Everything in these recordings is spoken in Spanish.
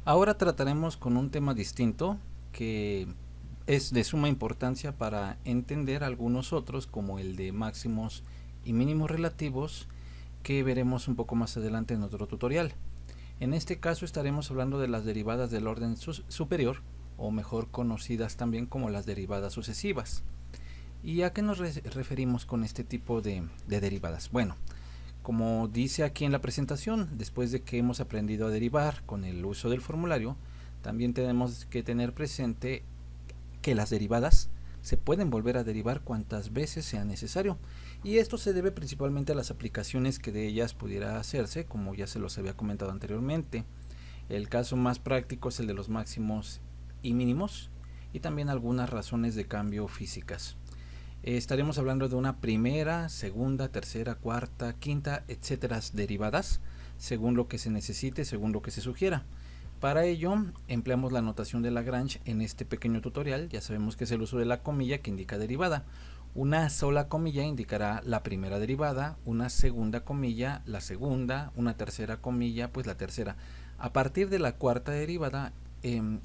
Ahora trataremos con un tema distinto que es de suma importancia para entender algunos otros, como el de máximos y mínimos relativos, que veremos un poco más adelante en otro tutorial. En este caso estaremos hablando de las derivadas del orden superior, o mejor conocidas también como las derivadas sucesivas. ¿Y a qué nos referimos con este tipo de derivadas? Bueno, como dice aquí en la presentación, después de que hemos aprendido a derivar con el uso del formulario, también tenemos que tener presente que las derivadas se pueden volver a derivar cuantas veces sea necesario, y esto se debe principalmente a las aplicaciones que de ellas pudiera hacerse, como ya se los había comentado anteriormente. El caso más práctico es el de los máximos y mínimos, y también algunas razones de cambio físicas. Estaremos hablando de una primera, segunda, tercera, cuarta, quinta, etcétera derivadas, según lo que se necesite, según lo que se sugiera. Para ello, empleamos la notación de Lagrange en este pequeño tutorial. Ya sabemos que es el uso de la comilla que indica derivada. Una sola comilla indicará la primera derivada, una segunda comilla la segunda, una tercera comilla pues la tercera. A partir de la cuarta derivada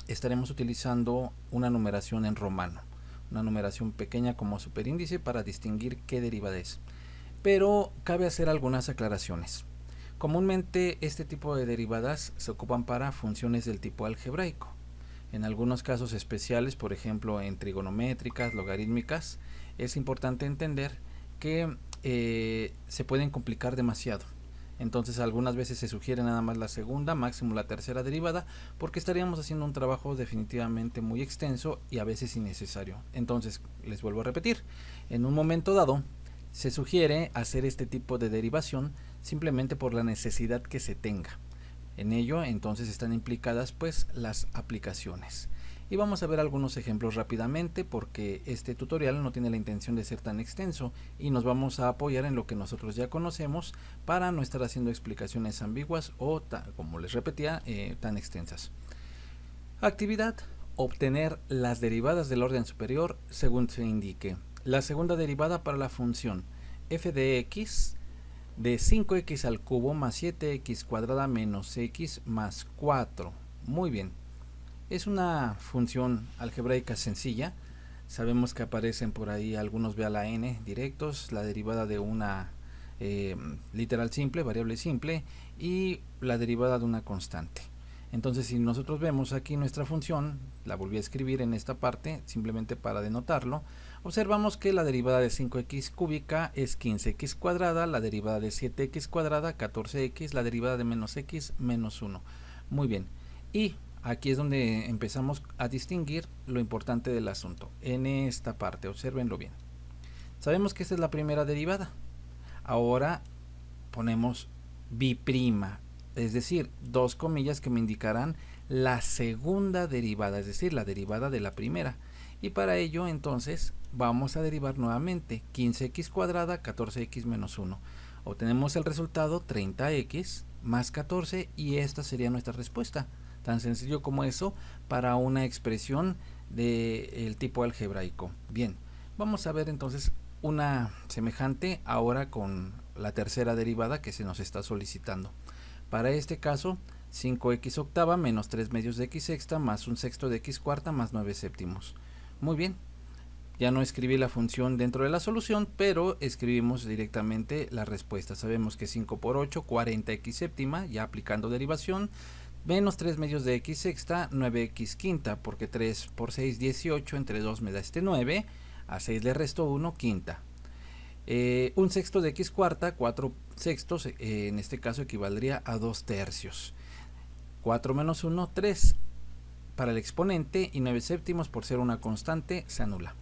estaremos utilizando una numeración en romano, una numeración pequeña como superíndice para distinguir qué derivada es. Pero cabe hacer algunas aclaraciones. Comúnmente este tipo de derivadas se ocupan para funciones del tipo algebraico. En algunos casos especiales, por ejemplo en trigonométricas, logarítmicas, es importante entender que se pueden complicar demasiado. Entonces algunas veces se sugiere nada más la segunda, máximo la tercera derivada, porque estaríamos haciendo un trabajo definitivamente muy extenso y a veces innecesario. Entonces, les vuelvo a repetir, en un momento dado se sugiere hacer este tipo de derivación simplemente por la necesidad que se tenga. En ello entonces están implicadas pues las aplicaciones. Y vamos a ver algunos ejemplos rápidamente porque este tutorial no tiene la intención de ser tan extenso y nos vamos a apoyar en lo que nosotros ya conocemos para no estar haciendo explicaciones ambiguas o, como les repetía, tan extensas. Actividad: obtener las derivadas del orden superior según se indique. La segunda derivada para la función f de x de 5x al cubo más 7x cuadrada menos x más 4. Muy bien. Es una función algebraica sencilla. Sabemos que aparecen por ahí algunos b a la n directos, la derivada de una literal simple, variable simple, y la derivada de una constante. Entonces, si nosotros vemos aquí nuestra función, la volví a escribir en esta parte simplemente para denotarlo, observamos que la derivada de 5x cúbica es 15x cuadrada, la derivada de 7x cuadrada 14x, la derivada de menos x menos 1. Muy bien. Y aquí es donde empezamos a distinguir lo importante del asunto. En esta parte, obsérvenlo bien. Sabemos que esta es la primera derivada. Ahora ponemos biprima, es decir, dos comillas que me indicarán la segunda derivada, es decir, la derivada de la primera. Y para ello entonces vamos a derivar nuevamente 15x cuadrada 14x menos 1. Obtenemos el resultado 30x más 14 y esta sería nuestra respuesta. Tan sencillo como eso para una expresión del tipo algebraico. Bien, vamos a ver entonces una semejante ahora con la tercera derivada que se nos está solicitando. Para este caso, 5x octava menos 3 medios de x sexta más 1 sexto de x cuarta más 9 séptimos. Muy bien, ya no escribí la función dentro de la solución, pero escribimos directamente la respuesta. Sabemos que 5 por 8, 40x séptima, ya aplicando derivación, menos 3 medios de x sexta, 9x quinta, porque 3 por 6, 18, entre 2 me da este 9, a 6 le resto 1, quinta. 1 sexto de x cuarta, 4 sextos, en este caso equivaldría a 2 tercios. 4 menos 1, 3 para el exponente y 9 séptimos por ser una constante se anula.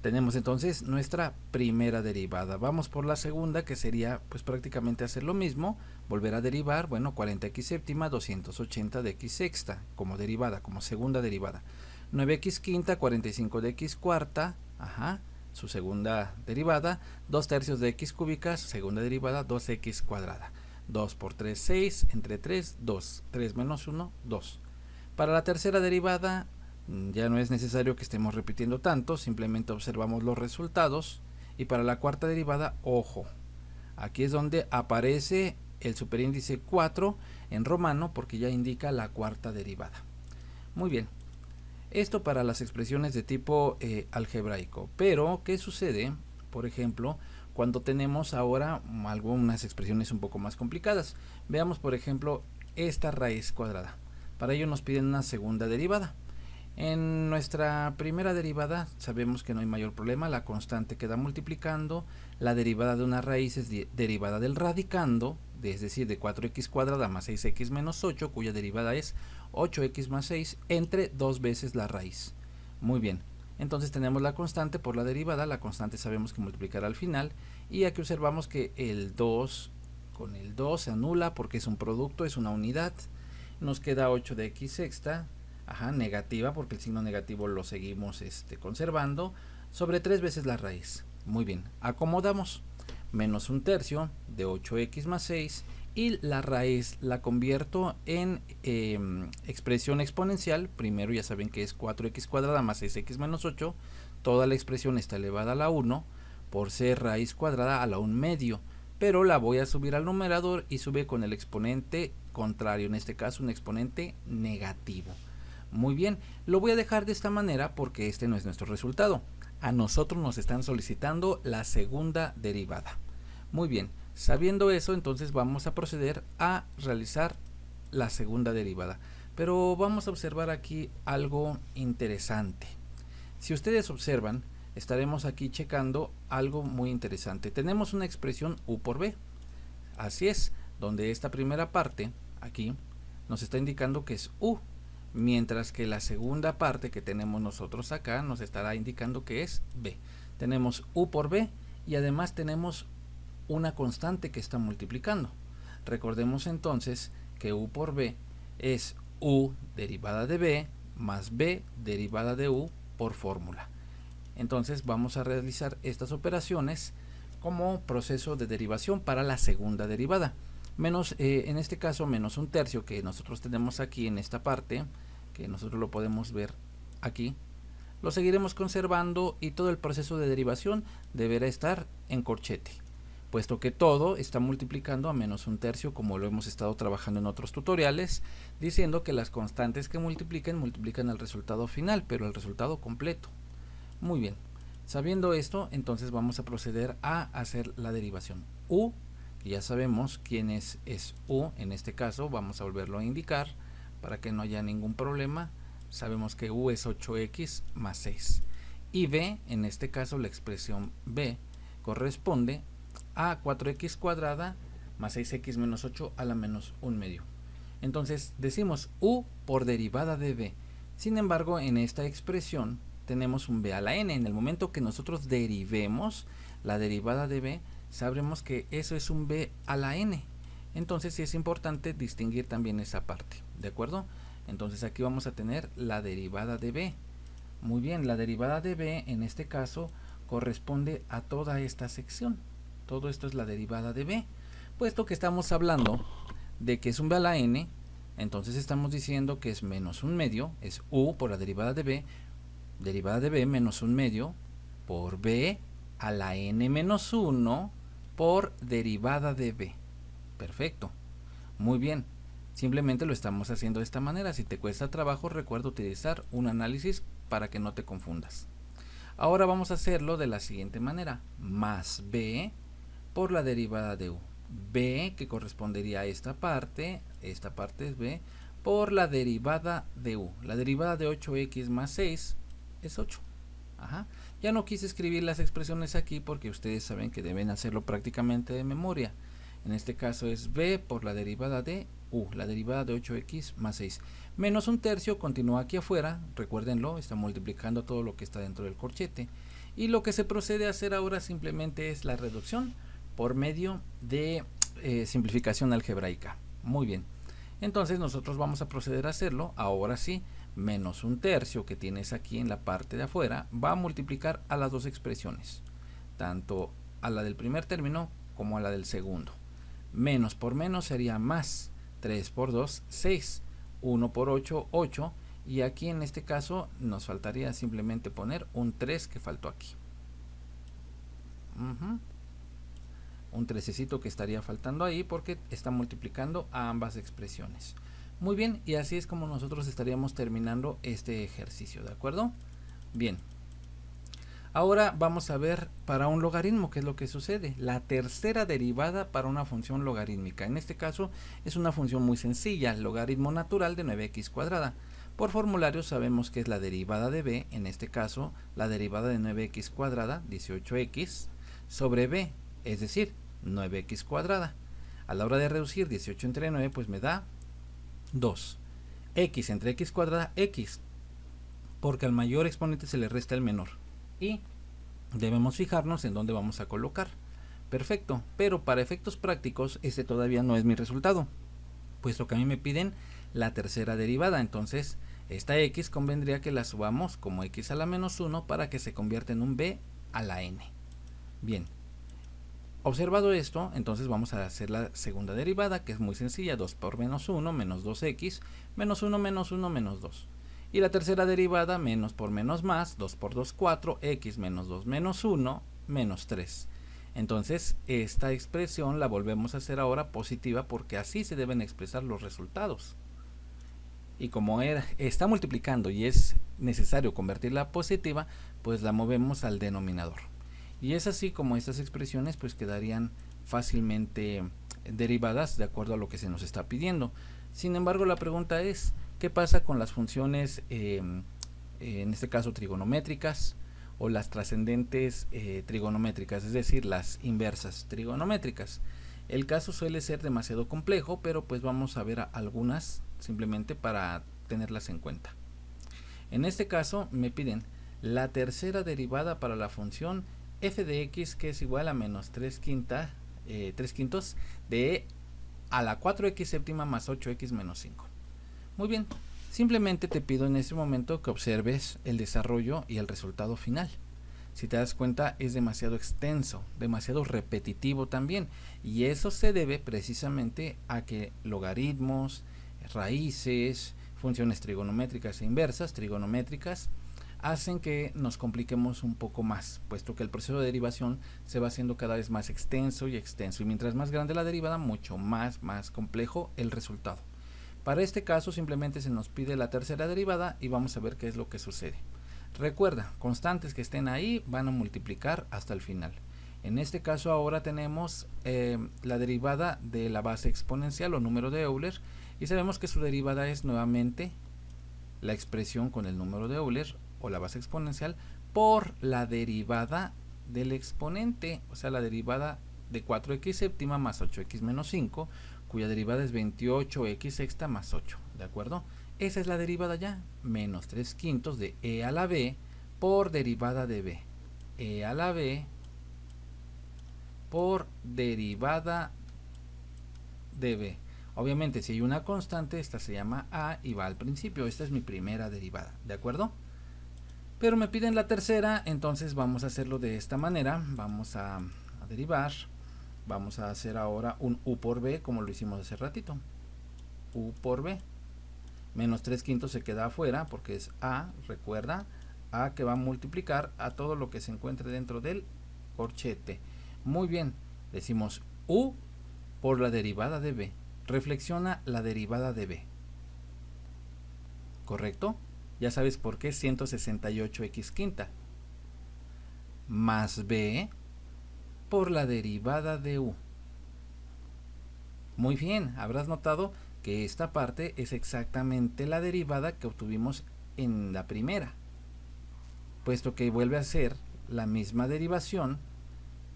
Tenemos entonces nuestra primera derivada. Vamos por la segunda, que sería pues prácticamente hacer lo mismo, volver a derivar, bueno, 40x séptima, 280 de x sexta como derivada, como segunda derivada. 9x quinta, 45 de x cuarta, su segunda derivada, 2 tercios de x cúbica, segunda derivada, 2x cuadrada. 2 por 3, 6, entre 3, 2, 3 menos 1, 2. Para la tercera derivada, ya no es necesario que estemos repitiendo tanto, simplemente observamos los resultados. Y para la cuarta derivada, ojo, aquí es donde aparece el superíndice 4 en romano porque ya indica la cuarta derivada. Muy bien, esto para las expresiones de tipo algebraico. Pero, ¿qué sucede, por ejemplo, cuando tenemos ahora algunas expresiones un poco más complicadas? Veamos, por ejemplo, esta raíz cuadrada. Para ello nos piden una segunda derivada. En nuestra primera derivada sabemos que no hay mayor problema, la constante queda multiplicando, la derivada de una raíz es derivada del radicando, es decir, de 4x cuadrada más 6x menos 8, cuya derivada es 8x más 6 entre 2 veces la raíz. Muy bien, entonces tenemos la constante por la derivada, la constante sabemos que multiplicará al final, y aquí observamos que el 2 con el 2 se anula porque es un producto, es una unidad, nos queda 8 de x sexta, negativa, porque el signo negativo lo seguimos conservando, sobre 3 veces la raíz. Muy bien, acomodamos, menos un tercio de 8x más 6, y la raíz la convierto en expresión exponencial. Primero ya saben que es 4x cuadrada más 6x menos 8, toda la expresión está elevada a la 1, por ser raíz cuadrada a la 1 medio, pero la voy a subir al numerador y sube con el exponente contrario, en este caso un exponente negativo. Muy bien, lo voy a dejar de esta manera porque este no es nuestro resultado. A nosotros nos están solicitando la segunda derivada. Muy bien, sabiendo eso, entonces vamos a proceder a realizar la segunda derivada. Pero vamos a observar aquí algo interesante. Si ustedes observan, estaremos aquí checando algo muy interesante. Tenemos una expresión u por b. Así es, donde esta primera parte, aquí, nos está indicando que es u, mientras que la segunda parte que tenemos nosotros acá nos estará indicando que es b. Tenemos u por b y además tenemos una constante que está multiplicando. Recordemos entonces que u por b es u derivada de b más b derivada de u por fórmula. Entonces vamos a realizar estas operaciones como proceso de derivación para la segunda derivada. Menos, en este caso, menos un tercio que nosotros tenemos aquí en esta parte, que nosotros lo podemos ver aquí, lo seguiremos conservando y todo el proceso de derivación deberá estar en corchete, puesto que todo está multiplicando a menos un tercio, como lo hemos estado trabajando en otros tutoriales, diciendo que las constantes que multiplican el resultado final, pero el resultado completo. Muy bien, sabiendo esto, entonces vamos a proceder a hacer la derivación. U, que ya sabemos quién es u, en este caso vamos a volverlo a indicar para que no haya ningún problema. Sabemos que u es 8x más 6, y b, en este caso la expresión b corresponde a 4x cuadrada más 6x menos 8 a la menos 1 medio. Entonces decimos u por derivada de b. Sin embargo, en esta expresión tenemos un b a la n. En el momento que nosotros derivemos la derivada de b, sabremos que eso es un b a la n. Entonces sí es importante distinguir también esa parte, ¿de acuerdo? Entonces aquí vamos a tener la derivada de b. Muy bien, la derivada de b en este caso corresponde a toda esta sección. Todo esto es la derivada de b. Puesto que estamos hablando de que es un b a la n, entonces estamos diciendo que es menos un medio, es u por la derivada de b menos un medio por b a la n menos 1 por derivada de b. Perfecto. Muy bien. Simplemente lo estamos haciendo de esta manera. Si te cuesta trabajo, recuerda utilizar un análisis para que no te confundas. Ahora vamos a hacerlo de la siguiente manera. Más b por la derivada de u. B, que correspondería a esta parte es b, por la derivada de u. La derivada de 8x más 6 es 8. Ya no quise escribir las expresiones aquí porque ustedes saben que deben hacerlo prácticamente de memoria. En este caso es b por la derivada de u, la derivada de 8x más 6. Menos un tercio continúa aquí afuera, recuérdenlo, está multiplicando todo lo que está dentro del corchete. Y lo que se procede a hacer ahora simplemente es la reducción por medio de simplificación algebraica. Muy bien. Entonces nosotros vamos a proceder a hacerlo, ahora sí. Menos un tercio que tienes aquí en la parte de afuera va a multiplicar a las dos expresiones, tanto a la del primer término como a la del segundo. Menos por menos sería más. 3 por 2, 6. 1 por 8, 8. Y aquí en este caso nos faltaría simplemente poner un 3 que faltó aquí. un trececito que estaría faltando ahí porque está multiplicando a ambas expresiones. Muy bien, y así es como nosotros estaríamos terminando este ejercicio, ¿de acuerdo? Bien. Ahora vamos a ver para un logaritmo qué es lo que sucede. La tercera derivada para una función logarítmica. En este caso es una función muy sencilla, logaritmo natural de 9x cuadrada. Por formulario sabemos que es la derivada de b, en este caso la derivada de 9x cuadrada, 18x, sobre b, es decir, 9x cuadrada. A la hora de reducir 18 entre 9, pues me da 2. X entre x cuadrada, x, porque al mayor exponente se le resta el menor. Y debemos fijarnos en dónde vamos a colocar. Perfecto, pero para efectos prácticos este todavía no es mi resultado, puesto que a mí me piden la tercera derivada. Entonces esta x convendría que la subamos como x a la menos 1 para que se convierta en un b a la n. Bien, observado esto, entonces vamos a hacer la segunda derivada, que es muy sencilla, 2 por menos 1, menos 2x, menos 1, menos 1, menos 2. Y la tercera derivada, menos por menos más, 2 por 2, 4, x menos 2 menos 1, menos 3. Entonces, esta expresión la volvemos a hacer ahora positiva porque así se deben expresar los resultados. Y como está multiplicando y es necesario convertirla a positiva, pues la movemos al denominador. Y es así como estas expresiones pues quedarían fácilmente derivadas de acuerdo a lo que se nos está pidiendo. Sin embargo, la pregunta es, ¿qué pasa con las funciones, en este caso trigonométricas, o las trascendentes trigonométricas, es decir, las inversas trigonométricas? El caso suele ser demasiado complejo, pero pues vamos a ver algunas simplemente para tenerlas en cuenta. En este caso me piden la tercera derivada para la función f de x, que es igual a menos 3 quintos de e a la 4x séptima más 8x menos 5. Muy bien, simplemente te pido en este momento que observes el desarrollo y el resultado final. Si te das cuenta, es demasiado extenso, demasiado repetitivo también, y eso se debe precisamente a que logaritmos, raíces, funciones trigonométricas e inversas trigonométricas hacen que nos compliquemos un poco más, puesto que el proceso de derivación se va haciendo cada vez más extenso, y mientras más grande la derivada, mucho más complejo el resultado. Para este caso simplemente se nos pide la tercera derivada y vamos a ver qué es lo que sucede. Recuerda, constantes que estén ahí van a multiplicar hasta el final. En este caso ahora tenemos la derivada de la base exponencial o número de Euler, y sabemos que su derivada es nuevamente la expresión con el número de Euler o la base exponencial por la derivada del exponente, o sea, la derivada de 4x séptima más 8x menos 5, cuya derivada es 28x sexta más 8, ¿de acuerdo? Esa es la derivada ya, menos 3 quintos de e a la b por derivada de b, e a la b por derivada de b. Obviamente, si hay una constante, esta se llama a y va al principio. Esta es mi primera derivada, ¿de acuerdo? Pero me piden la tercera, entonces vamos a hacerlo de esta manera. Vamos a derivar. Vamos a hacer ahora un u por b, como lo hicimos hace ratito. U por b. Menos 3 quintos se queda afuera porque es a, recuerda, a que va a multiplicar a todo lo que se encuentre dentro del corchete. Muy bien, decimos u por la derivada de b. Reflexiona la derivada de b. ¿Correcto? Ya sabes por qué 168x quinta. Más b por la derivada de u. Muy bien, habrás notado que esta parte es exactamente la derivada que obtuvimos en la primera, puesto que vuelve a ser la misma derivación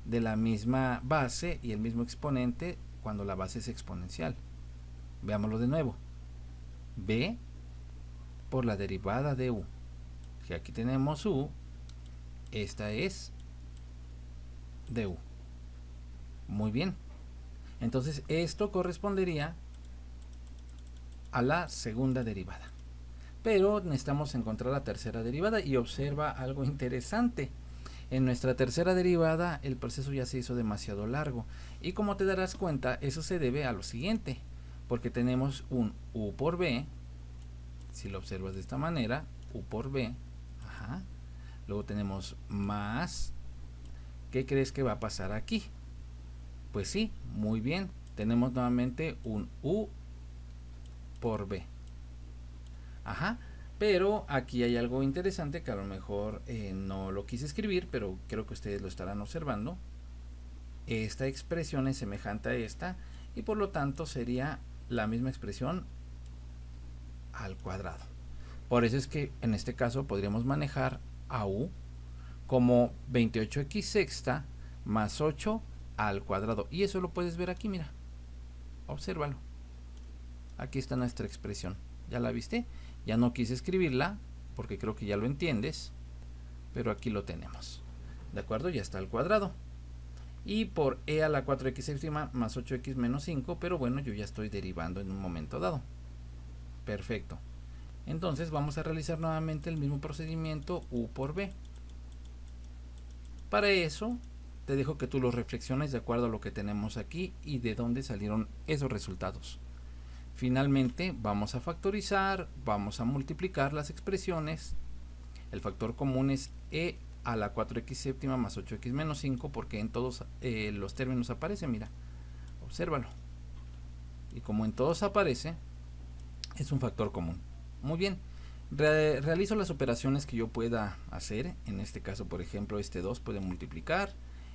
de la misma base y el mismo exponente cuando la base es exponencial. Veámoslo de nuevo. B por la derivada de u. Si aquí tenemos u, esta es de u. Muy bien. Entonces esto correspondería a la segunda derivada. Pero necesitamos encontrar la tercera derivada y observa algo interesante. En nuestra tercera derivada el proceso ya se hizo demasiado largo, y como te darás cuenta, eso se debe a lo siguiente, porque tenemos un u por b, si lo observas de esta manera, u por b, luego tenemos más, ¿qué crees que va a pasar aquí? Pues sí, muy bien. Tenemos nuevamente un u por b. Ajá. Pero aquí hay algo interesante que a lo mejor no lo quise escribir, pero creo que ustedes lo estarán observando. Esta expresión es semejante a esta y por lo tanto sería la misma expresión al cuadrado. Por eso es que en este caso podríamos manejar a u como 28x sexta más 8 al cuadrado. Y eso lo puedes ver aquí, mira. Obsérvalo. Aquí está nuestra expresión. ¿Ya la viste? Ya no quise escribirla porque creo que ya lo entiendes. Pero aquí lo tenemos. ¿De acuerdo? Ya está al cuadrado. Y por e a la 4x séptima más 8x menos 5. Pero bueno, yo ya estoy derivando en un momento dado. Perfecto. Entonces vamos a realizar nuevamente el mismo procedimiento u por b. Para eso te dejo que tú lo reflexiones de acuerdo a lo que tenemos aquí y de dónde salieron esos resultados. Finalmente vamos a factorizar, vamos a multiplicar las expresiones. El factor común es e a la 4x séptima más 8x menos 5 porque en todos los términos aparece, mira, obsérvalo. Y como en todos aparece, es un factor común. Muy bien, realizo las operaciones que yo pueda hacer. En este caso, por ejemplo, este 2 puede multiplicar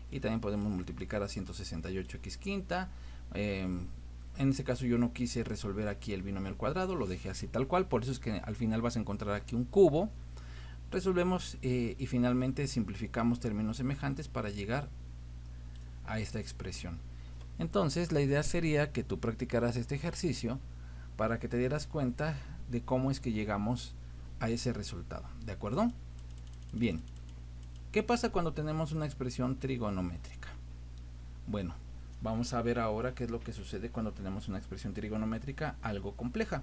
y también podemos multiplicar a 168x quinta. En este caso yo no quise resolver aquí el binomio al cuadrado, lo dejé así tal cual, por eso es que al final vas a encontrar aquí un cubo. Resolvemos y finalmente simplificamos términos semejantes para llegar a esta expresión. Entonces la idea sería que tú practicaras este ejercicio para que te dieras cuenta de cómo es que llegamos a ese resultado. ¿De acuerdo? Bien. ¿Qué pasa cuando tenemos una expresión trigonométrica? Bueno, vamos a ver ahora qué es lo que sucede cuando tenemos una expresión trigonométrica algo compleja.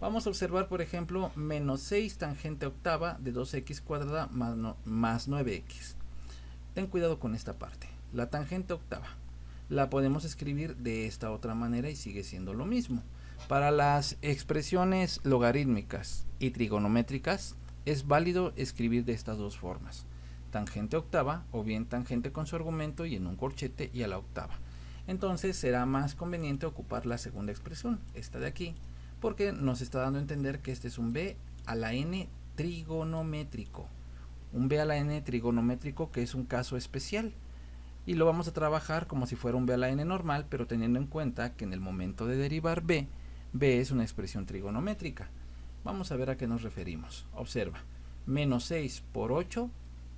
Vamos a observar, por ejemplo, menos 6 tangente octava de 2x cuadrada más 9x. Ten cuidado con esta parte. La tangente octava la podemos escribir de esta otra manera y sigue siendo lo mismo. Para las expresiones logarítmicas y trigonométricas es válido escribir de estas dos formas. Tangente octava o bien tangente con su argumento y en un corchete y a la octava. Entonces será más conveniente ocupar la segunda expresión, esta de aquí, porque nos está dando a entender que este es un b a la n trigonométrico. Un b a la n trigonométrico que es un caso especial. Y lo vamos a trabajar como si fuera un b a la n normal, pero teniendo en cuenta que en el momento de derivar b es una expresión trigonométrica. Vamos a ver a qué nos referimos. Observa, menos 6 por 8,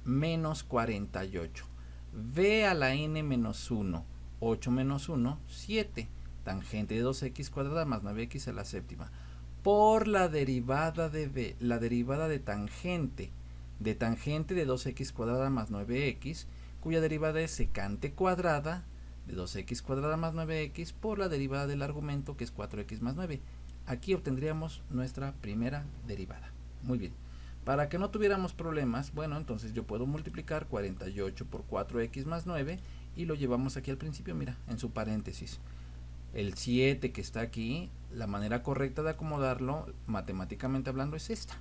menos 48. b a la n menos 1, 8 menos 1, 7. Tangente de 2x cuadrada más 9x a la séptima. Por la derivada de b, la derivada de tangente de 2x cuadrada más 9x, cuya derivada es secante cuadrada de 2x cuadrada más 9x por la derivada del argumento que es 4x más 9. Aquí obtendríamos nuestra primera derivada. Muy bien. Para que no tuviéramos problemas, bueno, entonces yo puedo multiplicar 48 por 4x más 9 y lo llevamos aquí al principio, mira, en su paréntesis. El 7 que está aquí, la manera correcta de acomodarlo, matemáticamente hablando, es esta.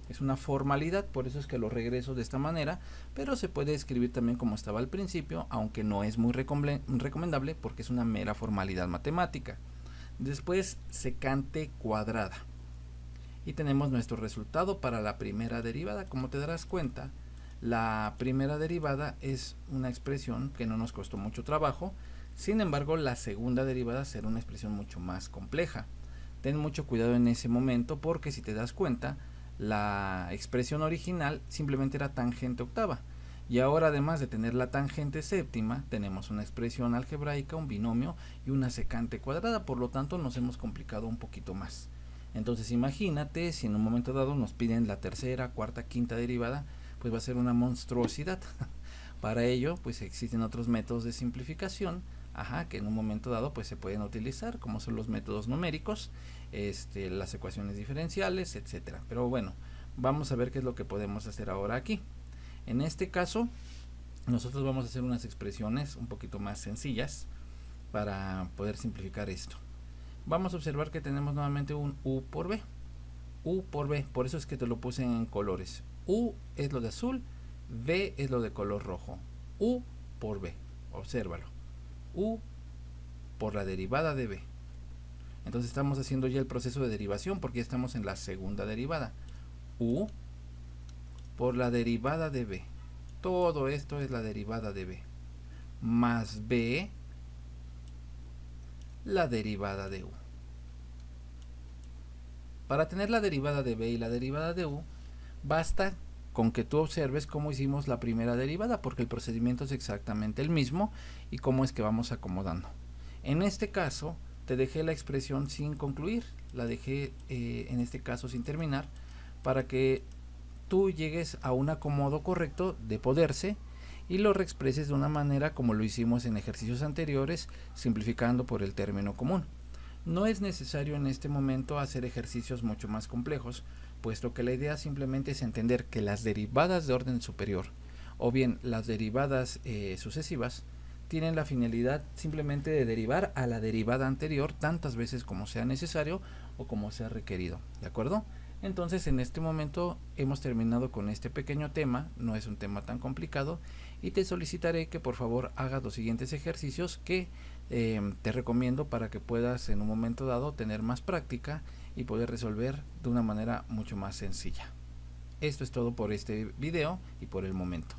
Es una formalidad, por eso es que lo regreso de esta manera, pero se puede escribir también como estaba al principio, aunque no es muy recomendable porque es una mera formalidad matemática. Después, secante cuadrada. Y tenemos nuestro resultado para la primera derivada. Como te darás cuenta, la primera derivada es una expresión que no nos costó mucho trabajo. Sin embargo, la segunda derivada será una expresión mucho más compleja. Ten mucho cuidado en ese momento porque si te das cuenta, la expresión original simplemente era tangente octava. Y ahora, además de tener la tangente séptima, tenemos una expresión algebraica, un binomio y una secante cuadrada. Por lo tanto, nos hemos complicado un poquito más. Entonces, imagínate si en un momento dado nos piden la tercera, cuarta, quinta derivada, pues va a ser una monstruosidad. Para ello, pues existen otros métodos de simplificación, que en un momento dado pues se pueden utilizar, como son los métodos numéricos, las ecuaciones diferenciales, etcétera. Pero bueno, vamos a ver qué es lo que podemos hacer ahora aquí. En este caso, nosotros vamos a hacer unas expresiones un poquito más sencillas para poder simplificar esto. Vamos a observar que tenemos nuevamente un u por b. U por b, por eso es que te lo puse en colores. U es lo de azul, b es lo de color rojo. U por b, obsérvalo. U por la derivada de b. Entonces estamos haciendo ya el proceso de derivación porque ya estamos en la segunda derivada. U por la derivada de b. Todo esto es la derivada de b. Más b la derivada de u. Para tener la derivada de b y la derivada de u, basta con que tú observes cómo hicimos la primera derivada, porque el procedimiento es exactamente el mismo y cómo es que vamos acomodando. En este caso, te dejé la expresión sin concluir, la dejé en este caso sin terminar, para que tú llegues a un acomodo correcto de poderse y lo reexpreses de una manera como lo hicimos en ejercicios anteriores, simplificando por el término común. No es necesario en este momento hacer ejercicios mucho más complejos, puesto que la idea simplemente es entender que las derivadas de orden superior o bien las derivadas sucesivas tienen la finalidad simplemente de derivar a la derivada anterior tantas veces como sea necesario o como sea requerido, ¿de acuerdo? Entonces en este momento hemos terminado con este pequeño tema, no es un tema tan complicado, y te solicitaré que por favor hagas los siguientes ejercicios que te recomiendo para que puedas en un momento dado tener más práctica y poder resolver de una manera mucho más sencilla. Esto es todo por este video y por el momento.